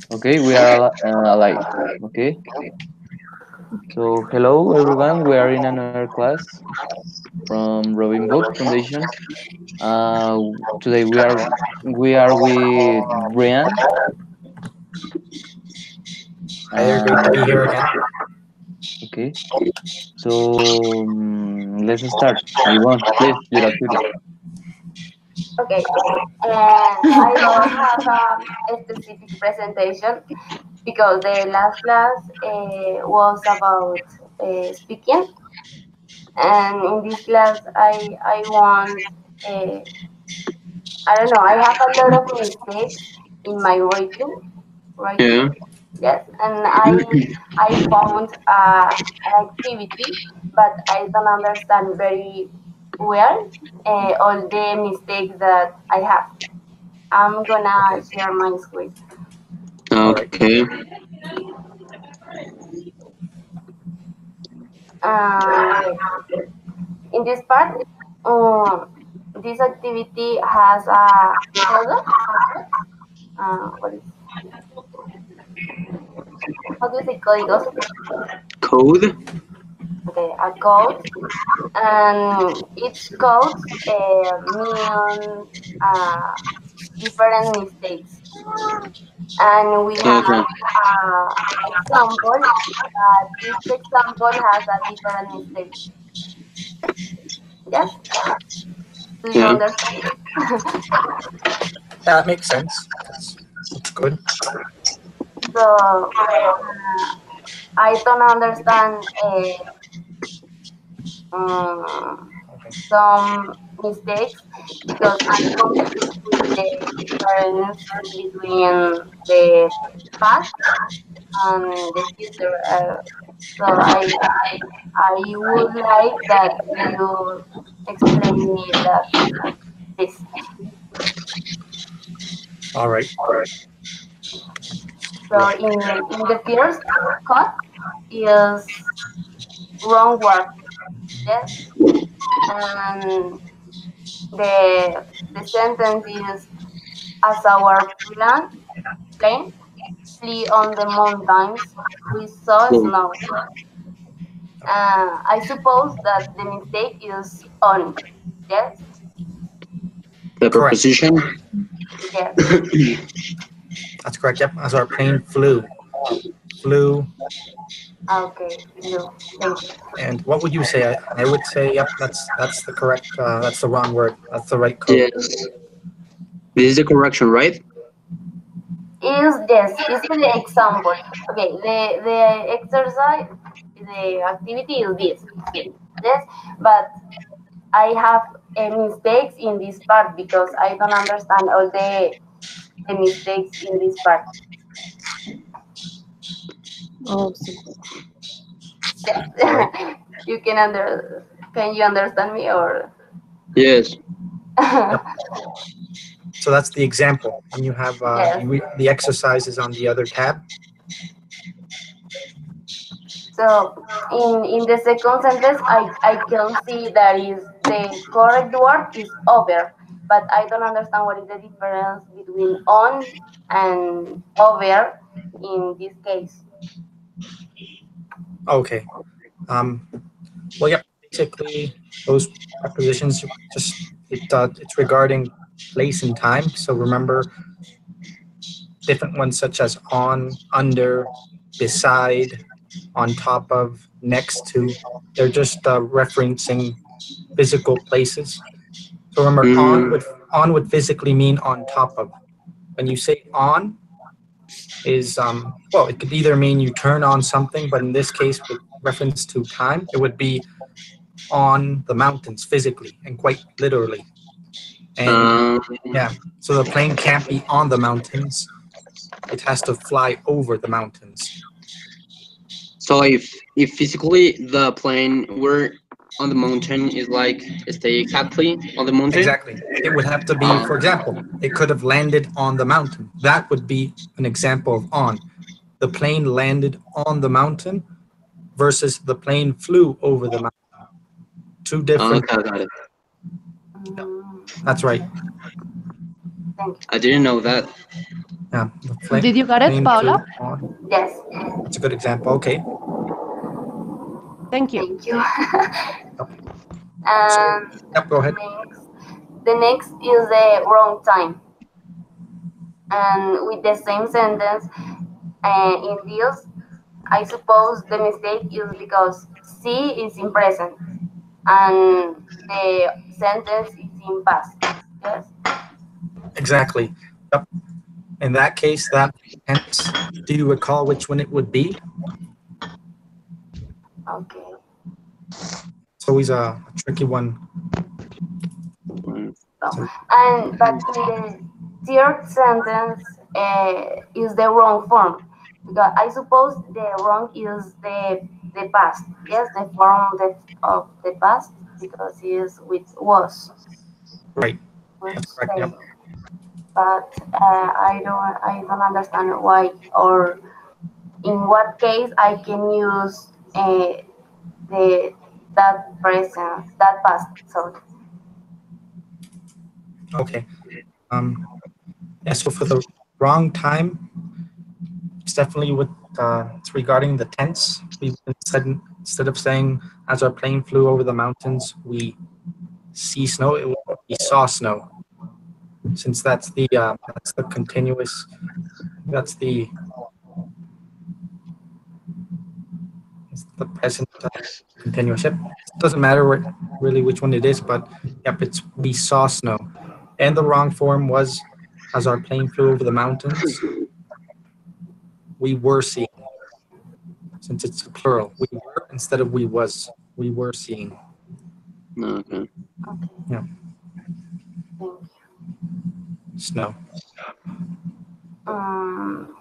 Okay, we are alive. Okay, so hello everyone. We are in another class from Robin Book Foundation. Uh, Today we are with Brian. Hi there, great to be here again. Okay, so let's start. Ivan, please, your activity. Okay, I don't have a specific presentation because the last class was about speaking, and in this class I want I don't know, I have a lot of mistakes in my writing, Yeah. yes, and I found an activity, but I don't understand very well all the mistakes that I have. I'm gonna Okay, share my screen. all right. Okay. Okay. In this part, um, this activity has a code. What is how do you say códigos? Code. Okay, a code, and each code means uh, different mistakes. And we have Okay. example. Each example has a different mistake. Yes, do you Yeah. understand? That makes sense. That's good. So I don't understand Okay. some mistakes because I confused with the difference between the past and the future. So I would like that you explain me that this. All right. So in the first cut is wrong word. Yes, and the sentence is as our plane flee on the mountains, we saw Well, snow. I suppose that the mistake is on. Yes, the Correct. preposition. yes. That's correct. Yep. As our plane flew. Okay, no, thank you. And what would you say? I would say, yep. That's the correct. That's the wrong word. That's the right code. Yes. This is the correction, right? Is yes, is the example. Okay, the exercise, the activity is this. Yes, but I have mistakes in this part because I don't understand all the mistakes in this part. Oh, All right. Yes, you can you understand me or? Yes. Yep. So that's the example, and you have Yes. the exercises on the other tab. So in the second sentence, I can see that is the correct word is over, but I don't understand what is the difference between on and over in this case. Okay. Um, well, yep. Basically, those prepositions just it's regarding place and time. So remember different ones such as on, under, beside, on top of, next to. They're just referencing physical places. So remember, Mm, on would physically mean on top of. When you say on is well, it could either mean you turn on something, but in this case, with reference to time, it would be on the mountains physically and quite literally. And uh, yeah, so the plane can't be on the mountains; it has to fly over the mountains. so if physically the plane were on the mountain is like stay exactly on the mountain. Exactly. It would have to be, Uh, for example, it could have landed on the mountain. That would be an example of on. The plane landed on the mountain versus the plane flew over the mountain. Two different. okay, I got it. Yeah, Mm, that's right. thank I didn't know that. Yeah, the flame. Did you get it, Flame Paola? flew on. Yes. That's a good example. Okay. Thank you. Thank you. So, And yep, go ahead. the next is the wrong time. And with the same sentence, in this, I suppose the mistake is because C is in present and the sentence is in past. Yes. Exactly. Yep. In that case, that tense. Do you recall which one it would be? Okay. It's always a tricky one. So, and but in the third sentence is the wrong form because I suppose the wrong is the past. Yes, the form of the past because it is with was. Right. Was That's correct. saying. Yep. But I don't understand why or in what case I can use the that present that past. Sorry. Okay. Yeah. So for the wrong time, it's definitely what it's regarding the tense. We instead of saying as our plane flew over the mountains, we see snow. It would be saw snow, since that's the continuous. It's the present continuous. Yep. It doesn't matter really which one it is, but yep, it's we saw snow. And the wrong form was as our plane flew over the mountains, we were seeing. Since it's a plural, we were instead of we was. We were seeing. Okay. Okay. Yeah. Thank you. Snow. Um,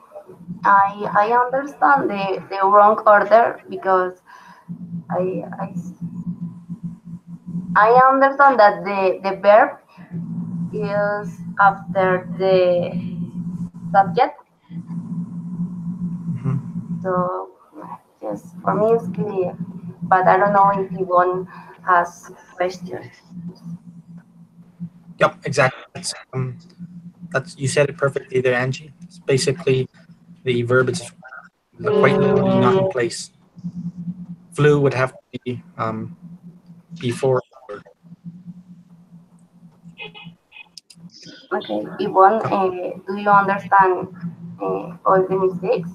I understand the wrong order because I I I understand that the verb is after the subject. Hmm. So yes, for me it's clear, but I don't know if Yvonne has questions. Yep. Exactly. That's you said it perfectly there, Angie. It's basically the verb is quite literally not in place. Flew would have to be before the word. Okay, Yvonne, do you understand all the mistakes?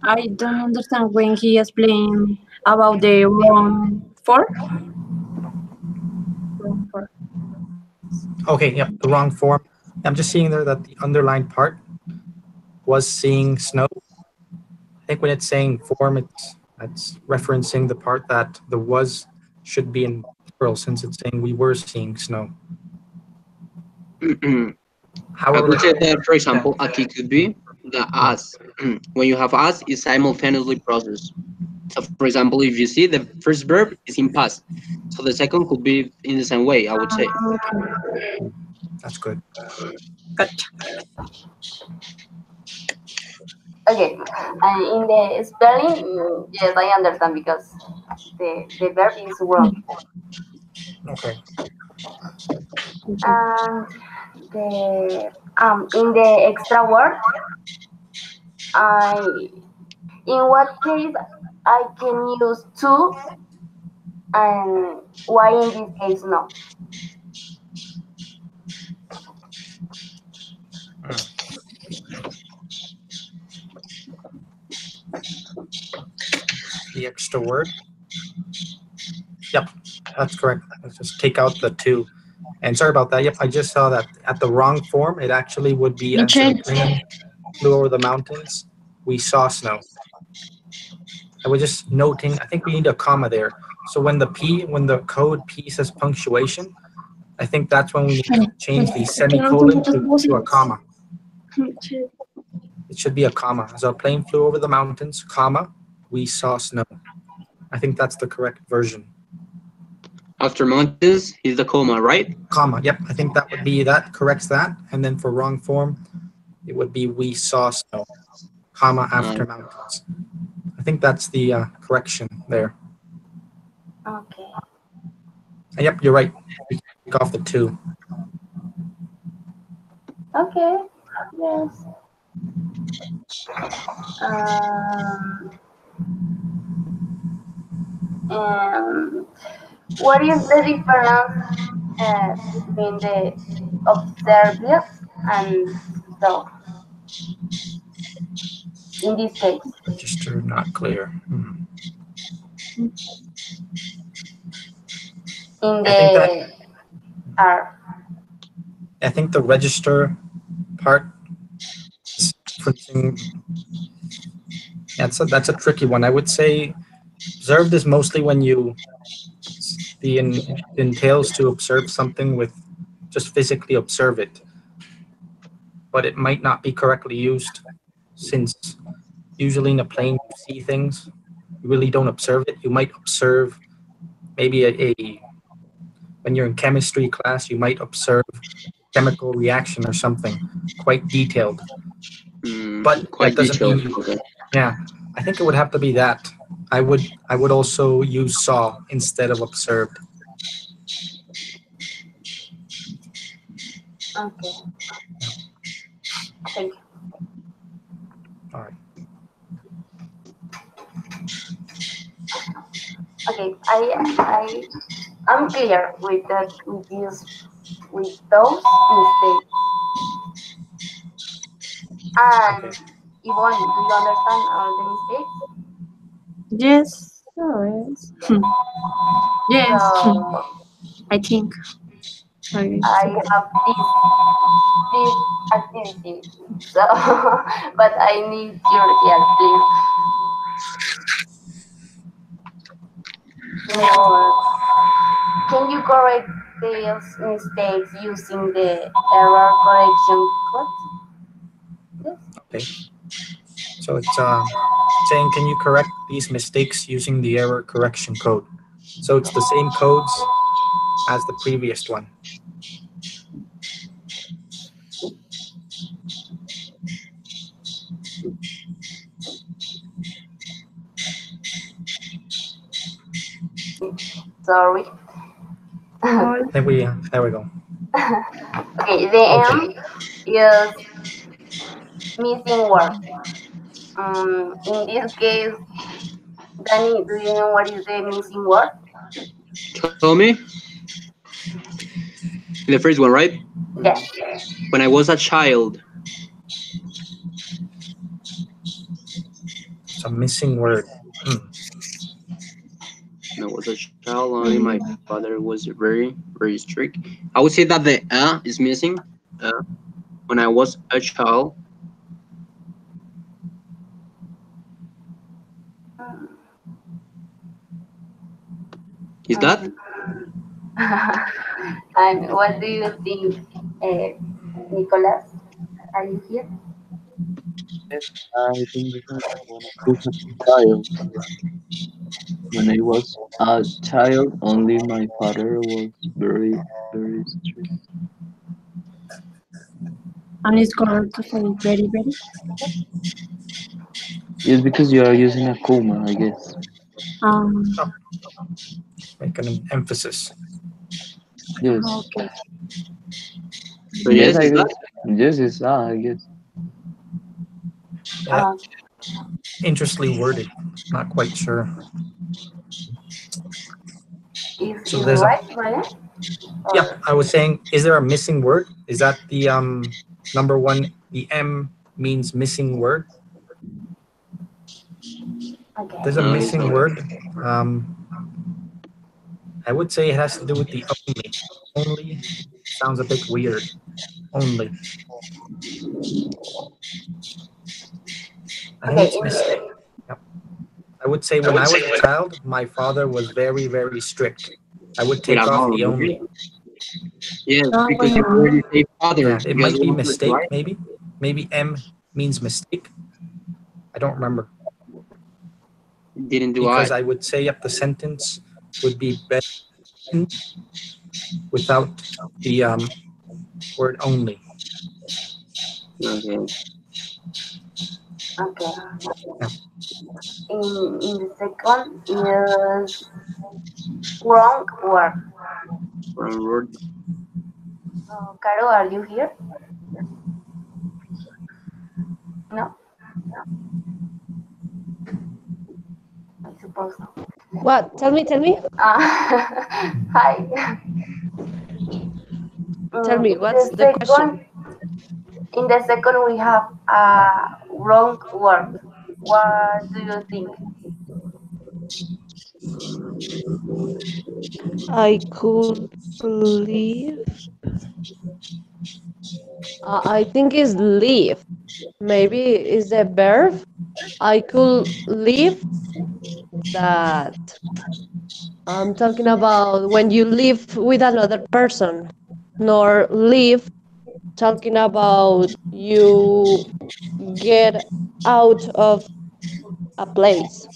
I don't understand when he explained about the wrong for. Wrong for. Okay, yep, the wrong form. I'm just seeing there that the underlined part was seeing snow. I think when it's saying form, it's referencing the part that the was should be in plural since it's saying we were seeing snow. I However, would say that, for example, a key could be the as. When you have as, is simultaneously processed. So, for example, if you see the first verb is in past, so the second could be in the same way, I would say. Okay. that's good. Gotcha. Okay, and in the spelling, yes, I understand because the verb is wrong. Okay. Okay. And the in the extra word, I in what case I can use to and why in this case no? The extra word. Yep, that's correct. Let's just take out the two. And sorry about that. Yep, I just saw that at the wrong form. It actually would be as Michelle. the plane flew over the mountains, we saw snow. I was just noting, I think we need a comma there. So when the code P says punctuation, I think that's when we need to change the semicolon to a comma. It should be a comma. As our plane flew over the mountains, comma, we saw snow. I think that's the correct version. After mountains is the comma, right? Comma, yep. I think that corrects that. And then for wrong form, it would be we saw snow, comma after mountains. I think that's the correction there. Okay. And yep, you're right. We can take off the two. Okay. Yes. Um, and what is the difference between the observed and so in this case? Register not clear. In I think that the R. I think the register part is referencing. That's a tricky one. I would say observed is mostly when you entails to observe something with just physically observe it, but it might not be correctly used since usually in a plane you see things, you really don't observe it. You might observe maybe a when you're in chemistry class, you might observe chemical reaction or something quite detailed, but that Quite doesn't mean detailed. you. Okay. Yeah, I think it would have to be that. I would also use saw instead of observed. Okay. Thank you. All right. Okay. I'm clear with that with this with those mistakes. And Okay. Yvonne, do you understand all the mistakes? Yes. Yes. Yes. So I think. I I have this activity. So, but I need your help, please. So, can you correct these mistakes using the error correction code? Yes. Okay. So it's saying, can you correct these mistakes using the error correction code? So it's the same codes as the previous one. Sorry. all. There we go. Okay, the Okay. M is missing word. In this case, Danny, do you know what is the missing word? Tell me, the first one, right? Yes. When I was a child, It's a missing word. when I was a child, only my father was very strict. I would say that the is missing. Uh, when I was a child, is that? Mm. And what do you think, Nicholas? Are you here? Yes, I think this is when I was a child. When I was a child, only my father was very strict. And it's correct to say very, very. Yes, because you are using a comma, I guess. Um. Oh, make an emphasis. Yes. Okay. So Yes, yes, I is that? guess. Yes, it's I guess. Yeah, Uh, interestingly worded. Not quite sure. So is there's a right, Brian? yeah. Or I was saying, is there a missing word? Is that the number one? The M means missing word. okay. There's a missing Okay. word. Um, I would say it has to do with the only. Only sounds a bit weird. Only. I think Okay. it's mistake. Yep. I would say when I was a child, my father was very, very strict. I would With take a off vowel, the okay? only. Yes, When because you you already say father. Yeah, it Guess might be what? Right? mistake, maybe. Maybe M means mistake. I don't remember. Didn't do Because I. I would say up the sentence would be better without the word only. Okay. Okay. Yeah. In the second is wrong word. One word. Caro, are you here? No, I suppose no. What? Tell me. Hi. Tell me, In the what's the second, question? we have a wrong word. What do you think? I could leave. I think is leave. Maybe is a verb. I could leave that. I'm talking about when you live with another person, nor live talking about you get out of a place.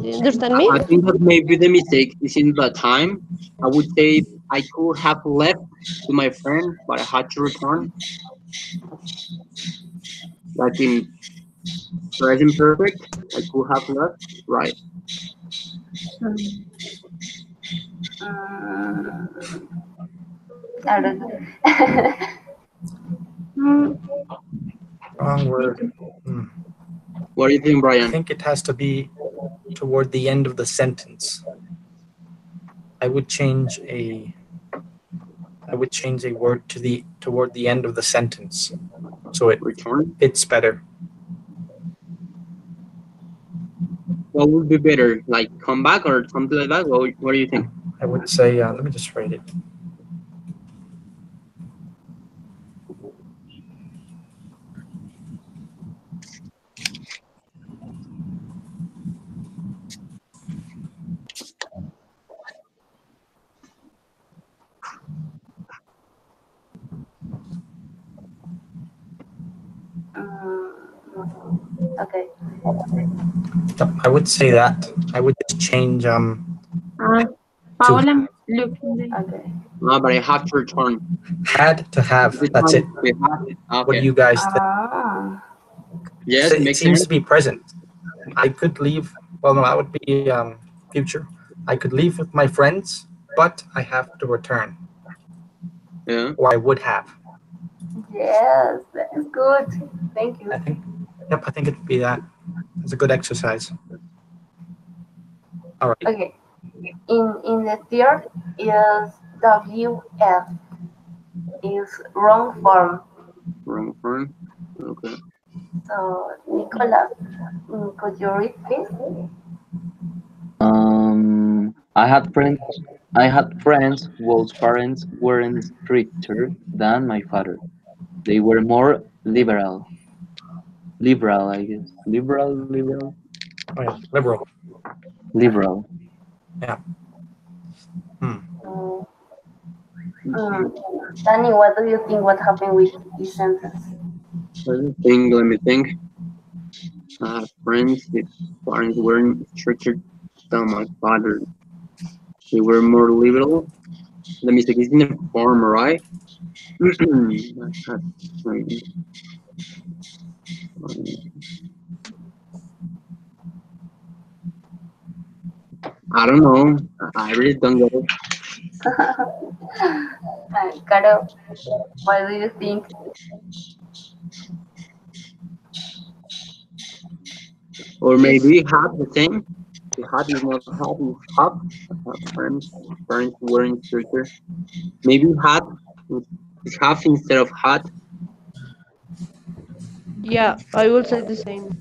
Do you understand me? I think that maybe the mistake is in the time. I would say I could have left with my friend, but I had to return. Like in present perfect, I could have left. Right. Mm, I don't know. Mm, Wrong me word. too. Hmm. What do you think, I Brian? think it has to be toward the end of the sentence. I would change a I would change a word to the toward the end of the sentence so it Return? fits better. What would be better? Like come back or something like that? What do you think? I would say, let me just write it. Okay. Yep, I would say that. I would just change Ah, to Paola, look. Okay. No, but I have to return. had to have. Every That's it. time we have it. What do Okay. you guys think? Ah. Yes, It makes seems sense. to be present. I could leave. Well, no, that would be future. I could leave with my friends, but I have to return, Yeah. or I would have. Yes, that's good. Thank you. I think. Yep, I think it'd be that. It's a good exercise. All right. Okay. In the third is WF is wrong form. Wrong turn. Okay. So Nicolas, could you read please? I had friends. I had friends whose parents weren't stricter than my father. They were more liberal. Liberal, I guess. Liberal. Oh yeah, liberal. Liberal. Yeah. Hmm. Mm, Danny, what do you think? What happened with this sentence? Let me think. I have friends with parents weren't stricter than my father. They were more liberal. The mistake is in the form, right? I had friends. I don't know. I really don't get it. Caro, what do you think? Or Is maybe have the same. The hat is not hat, it's hub. Friends, parents weren't stricter. Maybe hat is half instead of hat. yeah, I will say the same.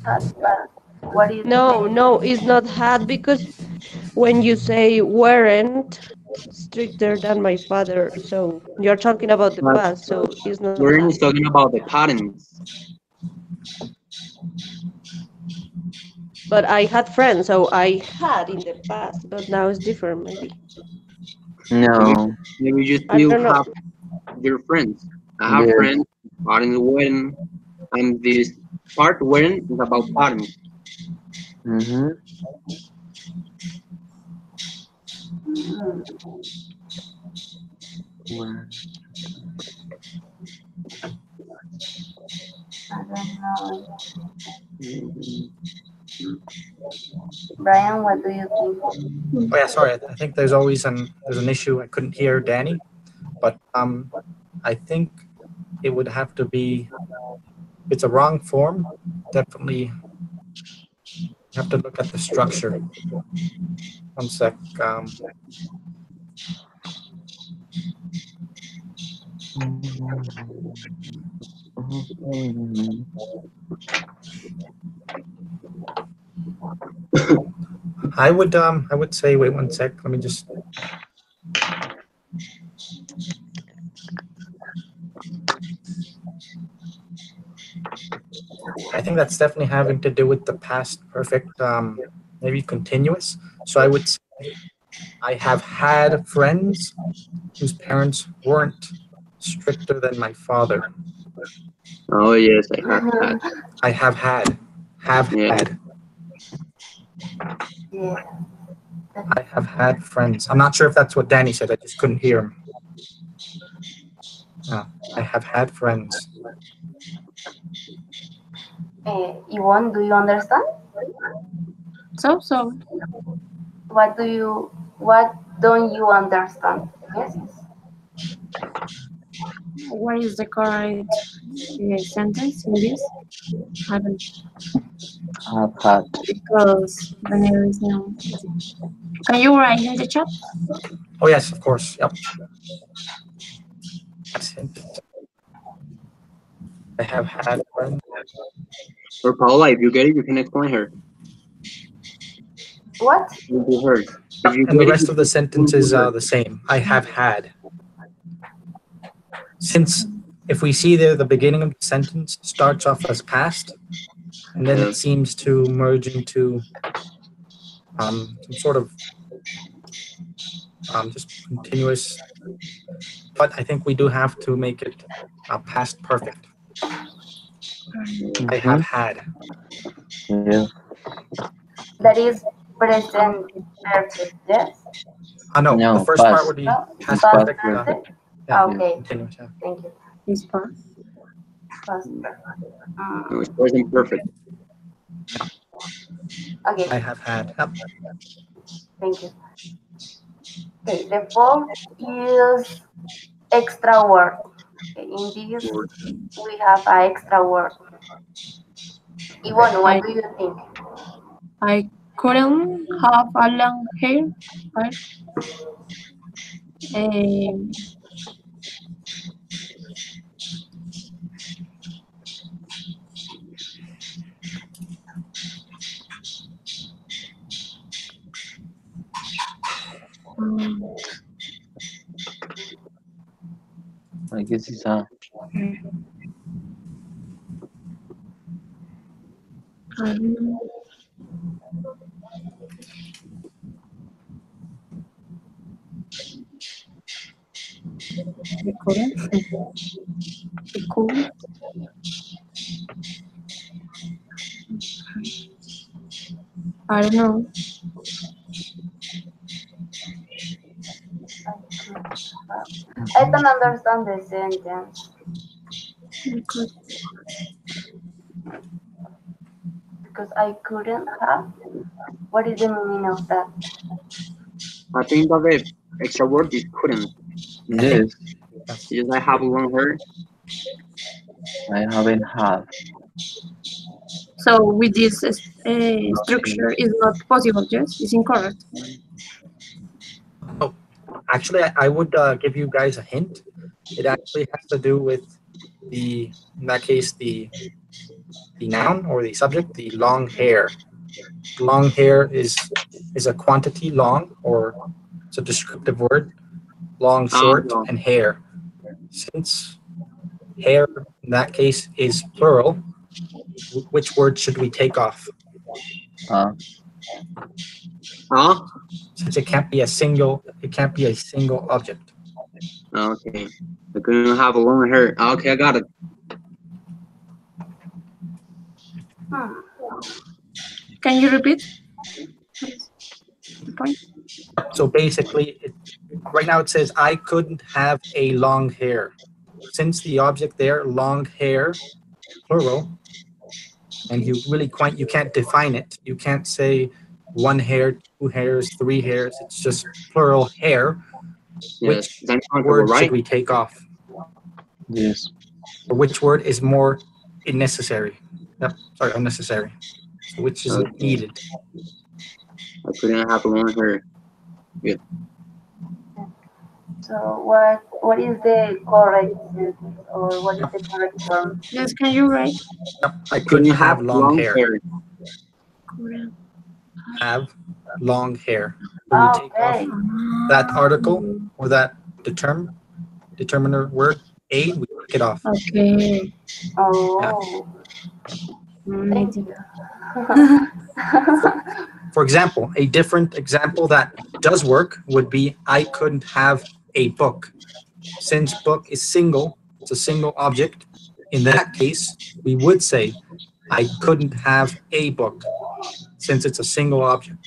But what do you No, think? no, it's not had because when you say weren't stricter than my father, so you're talking about the But past, so it's not we're had. is talking about the parents. But I had friends, so I had in the past, but now it's different, maybe. Maybe, No. maybe you I still don't know. have your friends. I have Yes. friends, parents weren't, and this part weren't is about parents. Mm-hmm. Mm, Well, I don't know. Mhm. Brian, what do you think? Oh yeah, sorry. I think there's an issue. I couldn't hear Danny, but I think it would have to be it's a wrong form, definitely you have to look at the structure. One sec. I would say, wait one sec. Let me just. I think that's definitely having to do with the past perfect, maybe continuous. So I would say I have had friends whose parents weren't stricter than my father. Oh yes, I have had. I have had, have Yeah. had. Yeah. I have had friends. I'm not sure if that's what Danny said. I just couldn't hear him. I have had friends. Yvonne, do you understand? So What don't you understand? Yes. what is the correct sentence in this? I don't Have had. because the name is no. Can you write in the chat? Oh yes, of course. Yep. That's it. I have had friends. Or Paula, if you get it, you can explain her. What? You do her. If Yep. you And the get it, rest of the sentence you is do her. the same. I have had. Since if we see there, the beginning of the sentence starts off as past, and then Yeah. it seems to merge into some sort of just continuous. But I think we do have to make it past perfect. I have had. Yeah. That is present perfect. Yes. No, the No, first part past. would be No. past Past perfect. perfect. Yeah, Okay. continuous. Yeah. Thank you. This part. Past perfect. No, it's present perfect. Okay. I have had. Yep. Thank you. Okay. The fourth is extra word. Okay, in this, we have an extra word. Yvonne, what do you think? I couldn't have a long hair. Right? Um, um, I guess it's a. I don't know. I couldn't. I could. I don't know. I don't understand the sentence I could. because I couldn't have. What is the meaning of that? I think that the extra word is couldn't. Yes, Yes, I have long hair. I haven't had. So with this structure is not possible. Yes, it's incorrect. Oh, actually, I would give you guys a hint. It actually has to do with in that case, the noun or the subject, the long hair. Long hair is a quantity long, or it's a descriptive word. Long, short, No. and hair. Since hair in that case is plural, which word should we take off? Uh, Huh? Since it can't be a single object. Okay. I couldn't have a long hair. Okay, I got it. Can you repeat? The point. So basically, right now it says I couldn't have a long hair. Since the object there, long hair, plural, and you can't define it. You can't say one hair, two hairs, three hairs. It's just plural hair. Yes, Which it's uncountable, word right? should we take off? yes. Or which word is more necessary. Yep. Sorry, unnecessary. So which is Okay. needed. I couldn't have learned her. Good. So what is the correct sentence or what is the correct term? Yes, can you write? Yep. I couldn't Couldn't have have long long hair. hair. Korean. Have long hair. When you take off Okay. that article or that determiner word a, we take it off. Okay. Yeah. Oh, thank Amazing. you. For example, a different example that does work would be I couldn't have a book. Since book is single, it's a single object. In that case, we would say I couldn't have a book since it's a single object.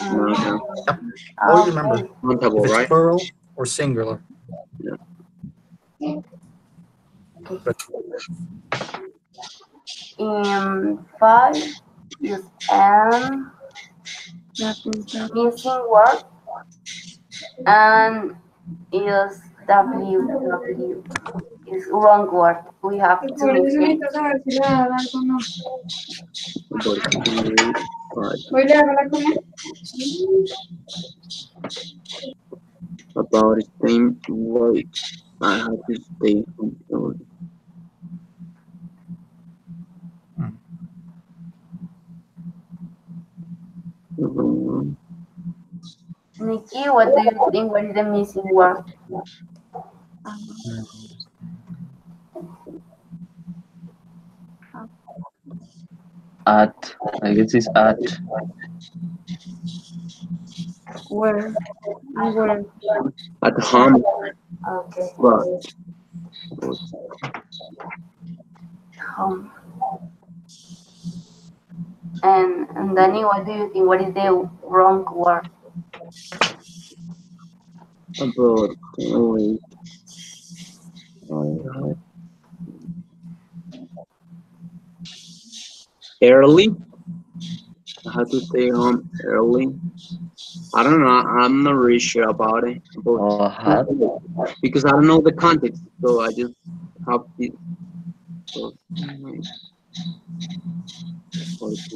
Okay. Yep. Always remember Okay. if Countable, it's right? plural or singular. But In five is an missing word and is W is wrong word. We have to Por eso mistake. necesito saber si le va a dar algo o no. About to, Hoy le hago la comida. about staying late. I had to stay home early. Um, Nikki, what do you think? What is the missing word? At. I guess it's at. Where? Where? at home, Okay. but Home. And Danny, what do you think? What is the wrong word? about late. Uh, early. I had to stay home early. I don't know. I'm not really sure about it. About Had. because I don't know the context, so I just have this. So,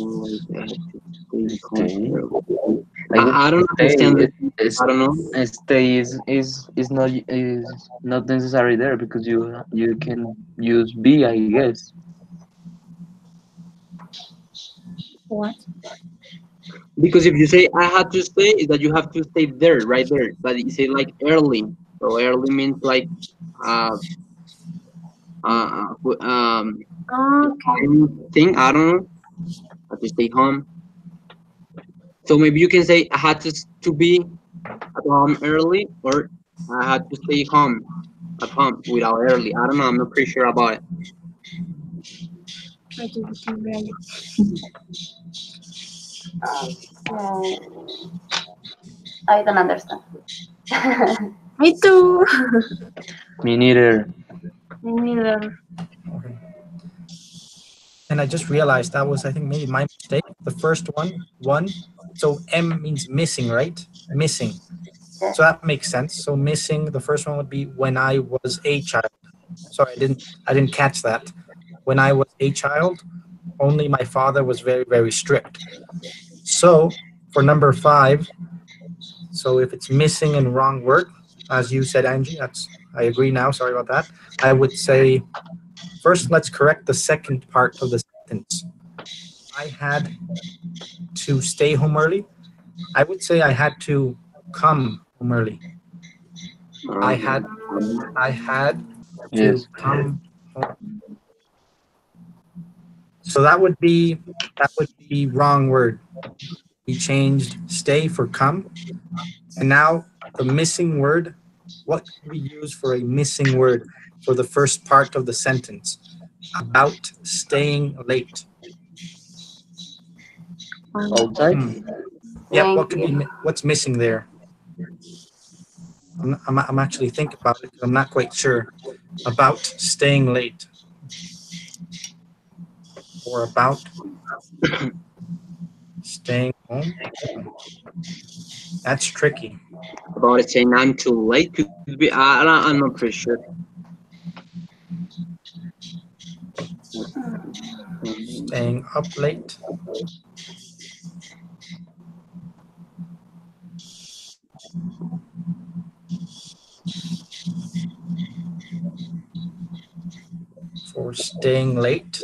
like, I had to stay home Stay. early. I guess I don't stay. understand this. Is I don't know. stay is not necessary there because you can use be. I guess. What? Because if you say I had to stay, is that you have to stay there, right there. But you say like early. So early means like uh Okay. thing. I don't know. Have to stay home. So maybe you can say I had to be at home early, or I had to stay home at home without early. I don't know. I'm not pretty sure about it. I do the reality. Okay. I don't understand. Me too. Me neither. Me neither. okay. And I just realized that was, I think, maybe my mistake. The first one. So M means missing, right? Missing. Yes. So that makes sense. So missing, the first one would be when I was a child. Sorry, I didn't catch that. When I was a child, only my father was very, very strict. So for number five, so if it's missing and wrong word, as you said, Angie, I agree now. Sorry about that. I would say first let's correct the second part of the sentence. I had to stay home early. I would say I had to come home early. I had I had to Yes. come home. So that would be wrong word. We changed stay for come. And now the missing word, what could we use for a missing word for the first part of the sentence? About staying late. Outside. Yep, Thank you. what's missing there? I'm actually thinking about it because I'm not quite sure. About staying late. Or about staying home. That's tricky. About it saying I'm too late could be. I'm not pretty sure. Staying up late. For staying late.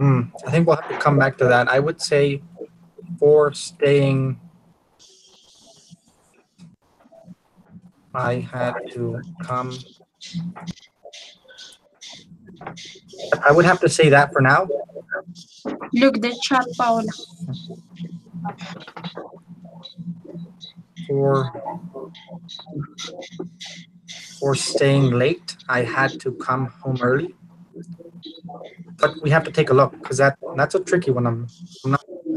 I think we'll have to come back to that. I would say for staying, I had to come. I would have to say that for now. Look the chat, Paola. For staying late, I had to come home early. But we have to take a look because that's a tricky one.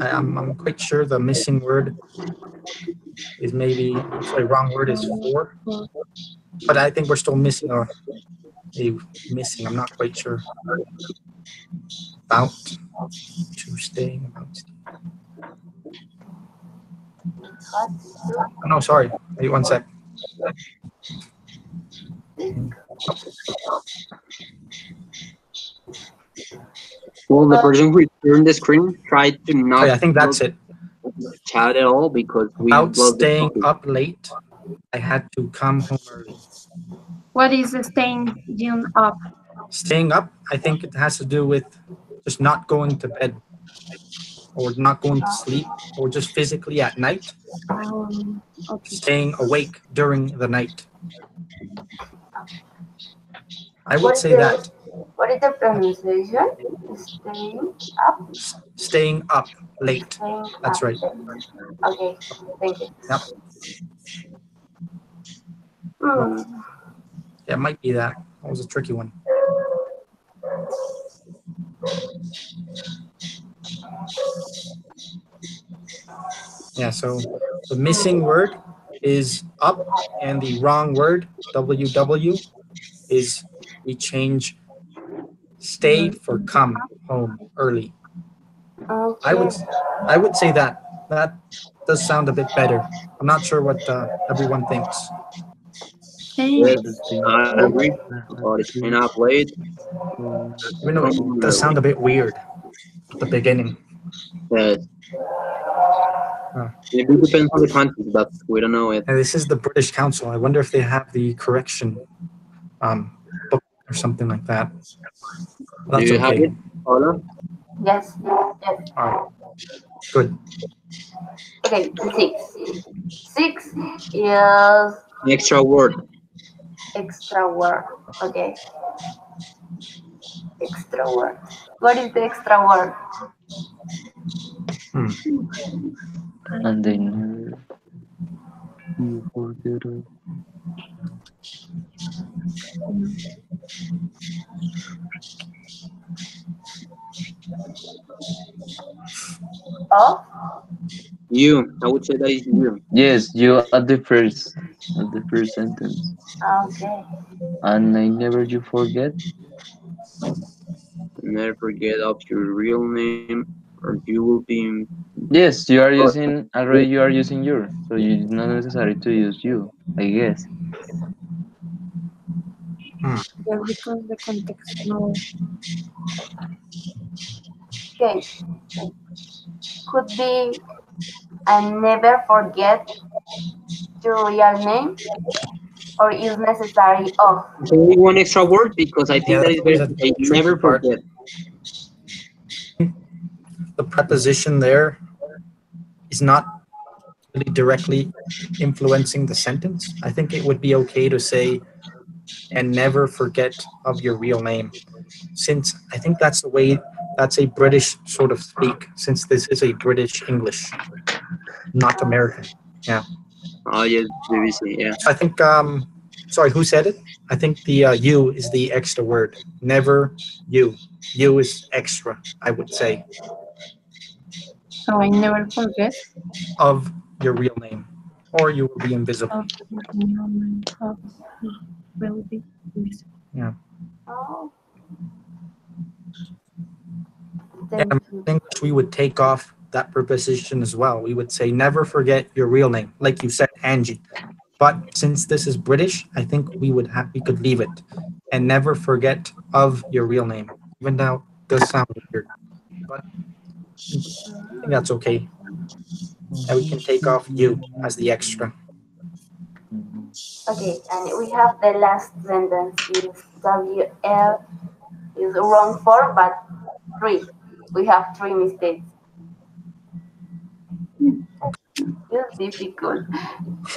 I'm quite sure the missing word is maybe wrong word is for, but I think we're still missing a missing. I'm not quite sure about to staying about. Oh, no, sorry. Wait one sec. Well, the person who turned the screen tried to not Okay, I think that's look it. chat at all because we About lost the staying topic. up late, I had to come home early. What is staying up? Staying up, I think it has to do with just not going to bed or not going to sleep or just physically at night, Okay. staying awake during the night. I What would is say that. what is the pronunciation? Staying up. Staying up late. Staying That's up. right. Okay, thank you. Yep. Hmm. Yeah, it might be that. That was a tricky one. Yeah, so the missing word is up, and the wrong word, WW, is we change stayed for come home early. I Okay. would I would say that. That does sound a bit better. I'm not sure what everyone thinks. Yes, Thanks. I agree. About staying up late. Even though it Come does early. sound a bit weird at the beginning. Yes. Uh, Maybe it depends on the context, but we don't know it. and this is the British Council. I wonder if they have the correction book or something like that. Do That's you have okay. it, Paula? Yes. Yes. All right. Good. Okay. Six. Six is An extra word. extra word. Okay. Extra word. What is the extra word? And they never you forget it. Of. You. I would say that is you. Yes, you at the first sentence. Okay. And I never you forget. Never forget of your real name, or you will be. Yes, you are using already. You are using your, so it's not necessary to use you. I guess. Yes, because the context. No. Okay. Could be I never forget your real name or is necessary of. Only one extra word because I Yeah, think that that's is always better a to say tricky never part. forget. The preposition there is not really directly influencing the sentence. I think it would be okay to say, and never forget of your real name, since I think that's the way, that's a British sort of speak, since this is a British English, not American. Yeah. Oh yes, BBC. Yeah. So I think, sorry, who said it? I think the you is the extra word. Never you. You is extra, I would say, So I never forget of your real name, or you will be invisible. of the moment of will be missing. Yeah. Oh, And thank you. in English, we would take off that preposition as well. We would say, never forget your real name. Like you said, Angie. But since this is British, I think we could leave it and never forget of your real name. Even now, it does sound weird, but I think that's okay. And we can take off you as the extra. Okay, and we have the last sentence is WL is wrong for, but three. We have three mistakes. It's difficult,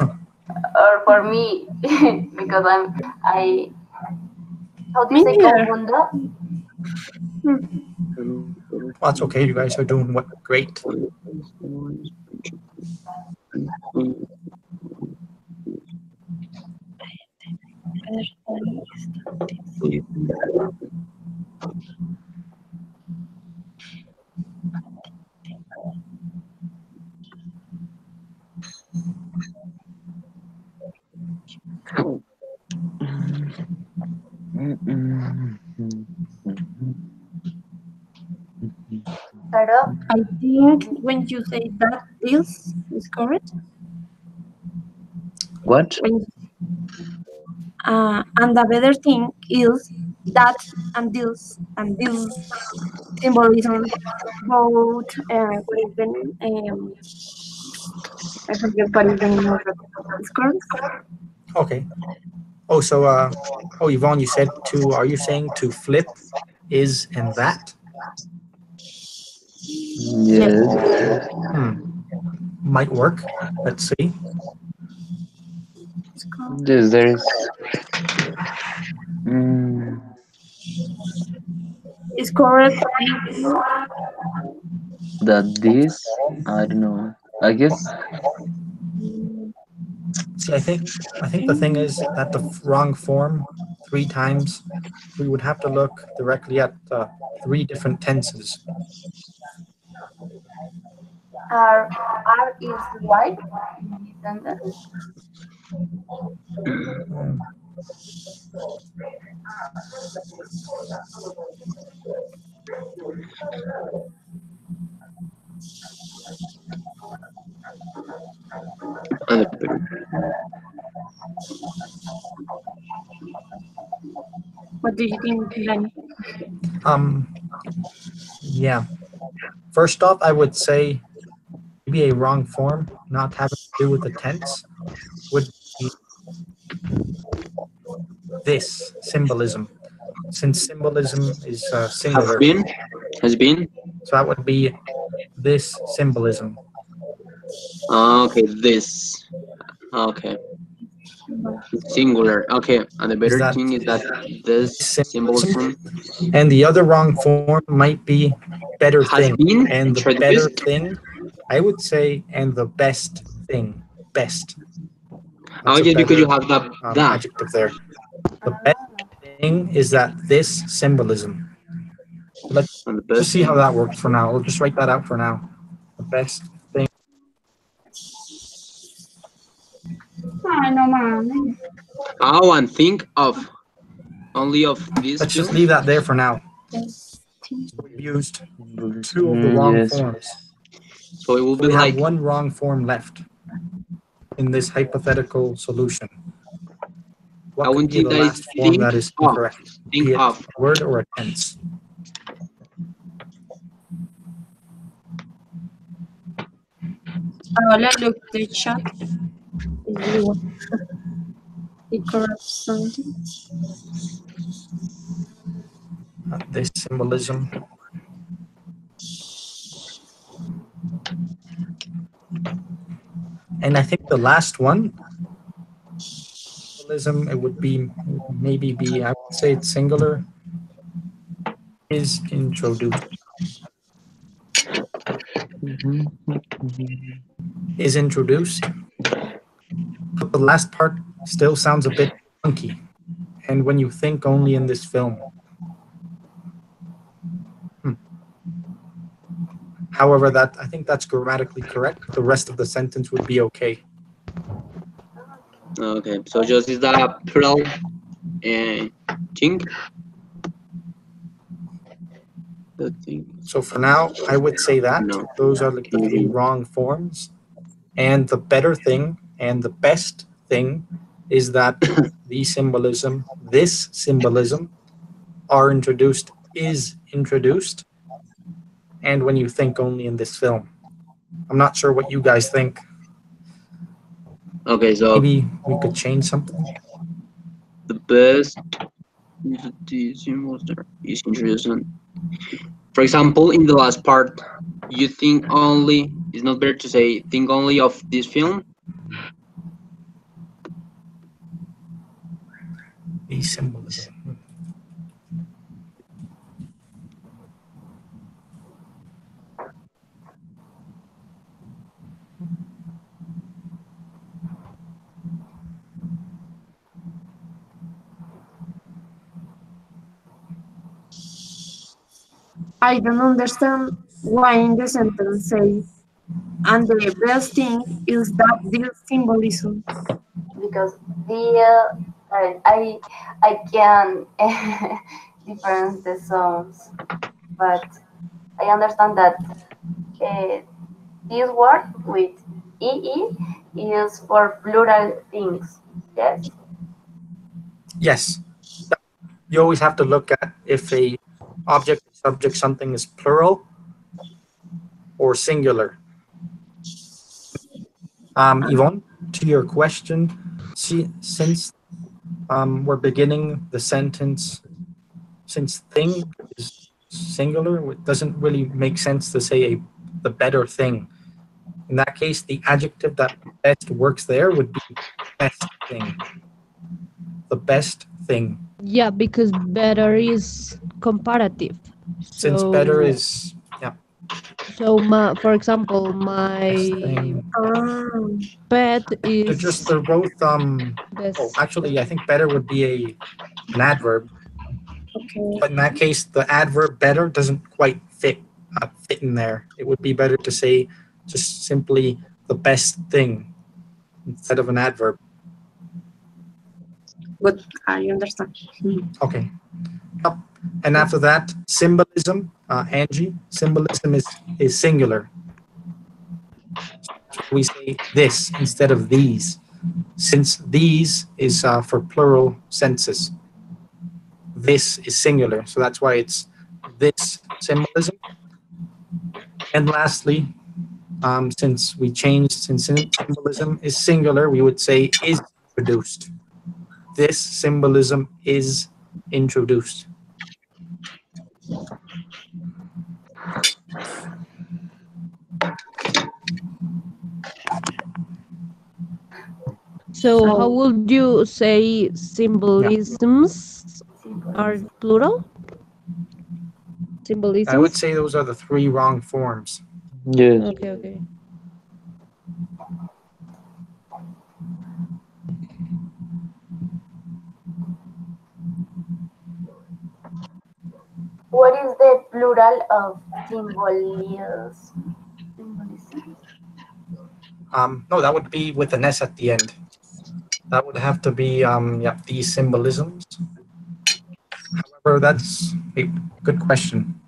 or for me, because I. How do you Me say neither. confundo? Well, that's okay. You guys are doing what great. Carol? I think when you say that is correct. What? When and the better thing is that and this symbolism both what is the name? I forget what is the name of the score. Okay. Oh, so Yvonne, you said to. Are you saying to flip is and that? Yes. Yes. Hmm. Might work. Let's see. Score Yes, there is. Mm, is correct. that this, I don't know. I guess. See, I think the thing is that the wrong form three times. We would have to look directly at three different tenses. R is white in this sentence. Um, And the better. What do you think, Danny? um, yeah. First off, I would say maybe a wrong form, not having to do with the tense, would be this symbolism, since symbolism is Have singular. been, has been. So that would be this symbolism. Okay, this. Okay, it's singular. Okay, and the Is better that thing is that this this symbolism? symbolism And the other wrong form might be better has thing. been And the better introduced. thing, I would say, and the best thing. Best. Oh, That's a yes, because you better have the adjective there. The best thing is that this symbolism. Let's and the just best see how thing. that works for now. We'll just write that out for now. The best thing. Ay, no mames. Oh, and think of only of these Let's two. just leave that there for now. Yes. So we've used two of the Mm, wrong yes. forms. So it will So be we have like one wrong form left in this hypothetical solution. I What could would be think the that is last form that is incorrect? think Be it of. a word or a tense. Ahora look the chat is blue. It corrupts something. This symbolism. And I think the last one, symbolism, it would be maybe be, I would say it's singular, is introduced. Is introduced. But the last part still sounds a bit funky. And when you think only in this film. Hmm. However, that I think that's grammatically correct. The rest of the sentence would be okay. Okay, so just is that plural thing. The thing. So for now, I would say that No. those are like the three wrong forms. And the better thing and the best thing is that this symbolism, are introduced, is introduced, and when you think only in this film. I'm not sure what you guys think. Okay, so Maybe we could change something. the best is the symbols there is introduced. For example, in the last part, you think only. It's not better to say think only of this film. The symbolism. I don't understand why in the sentence say, and the best thing is that this symbolism. because I can difference the sounds, but I understand that uh, this word with ee is for plural things. Yes. Yes, you always have to look at if a object, subject, something is plural or singular. Yvonne, to your question, see, since we're beginning the sentence, since thing is singular, it doesn't really make sense to say the better thing. In that case, the adjective that best works there would be best thing. The best thing. Yeah, because better is comparative. Since better So is, yeah, for example, best my thing. Ah, pet Just is they're both oh, best. actually I think better would be an adverb, okay. but in that case the adverb better doesn't quite fit in there. It would be better to say just simply the best thing instead of an adverb. Good, I understand. Okay. Yep. And after that, symbolism, Angie, symbolism is singular. That's why we say this instead of these, since these is for plural senses. This is singular, so that's why it's this symbolism. And lastly, since symbolism is singular, we would say is introduced. This symbolism is introduced. So how So, would you say Yeah, symbolisms are plural? I would Symbolisms? say those are the three wrong forms. Yes. Okay, okay. What is the plural of symbolism? Symbolism. No, that would be with an S at the end. That would have to be yeah, these symbolisms. However, that's a good question.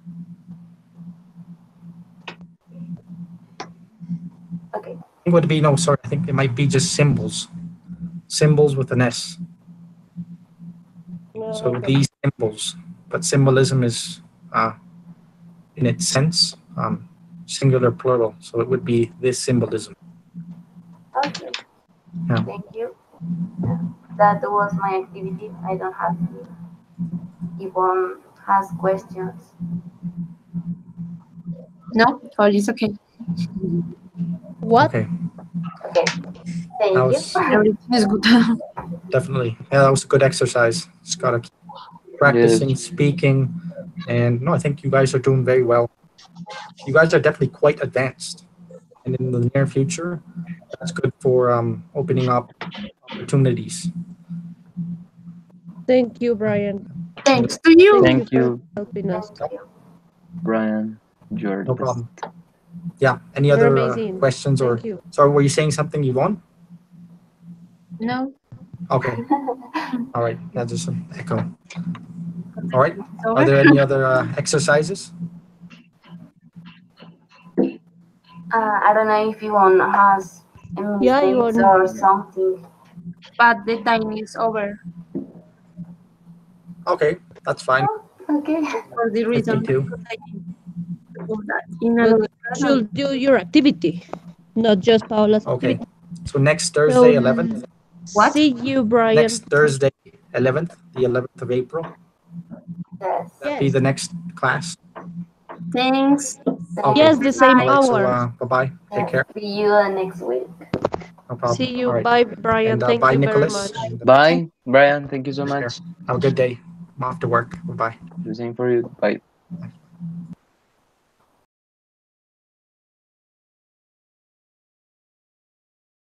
Okay. I think it would be no, sorry. I think it might be just symbols. Symbols with an S. So Okay. these symbols, but symbolism is in its sense singular plural. So it would be this symbolism. Okay. Yeah. Thank you. That was my activity. I don't have to. If one has questions. no, all is okay. What? Okay. Okay. That Thank you. was Everything is good. definitely, yeah, that was a good exercise. Just gotta keep Yes. practicing speaking, and no, I think you guys are doing very well. You guys are definitely quite advanced, and in the near future, that's good for opening up opportunities. Thank you, Brian. Thanks to Thank you. you Thank for you, helping us. Thank you. Brian. You're the No best. problem. Yeah. Any You're other amazing. questions or? Thank you. Sorry, were you saying something, Yvonne? No, Okay. All right. Yeah, just an echo. All right. it's Are over. there any other exercises? I don't know if you one has Yeah, mistakes Yvonne. or something. but the time is over. Okay, that's fine. Okay. For the With me reason too. because I need to do that in But another you class. should do your activity, not just Paula's Okay. activity. So next So Thursday, 11th. What? see you, Brian. Next Thursday, 11th, the 11th of April. Yes. That be the next class. Thanks. Okay. Yes, the same All right. So hour. bye-bye. Take Yes. care. See you next week. No problem. See you. All right. Bye, Brian. And Thank bye, you very Nicholas. much. And Bye, Brian. Thank you so take care. much. Have a good day. I'm off to work. Bye-bye. The same for you. Bye. Bye.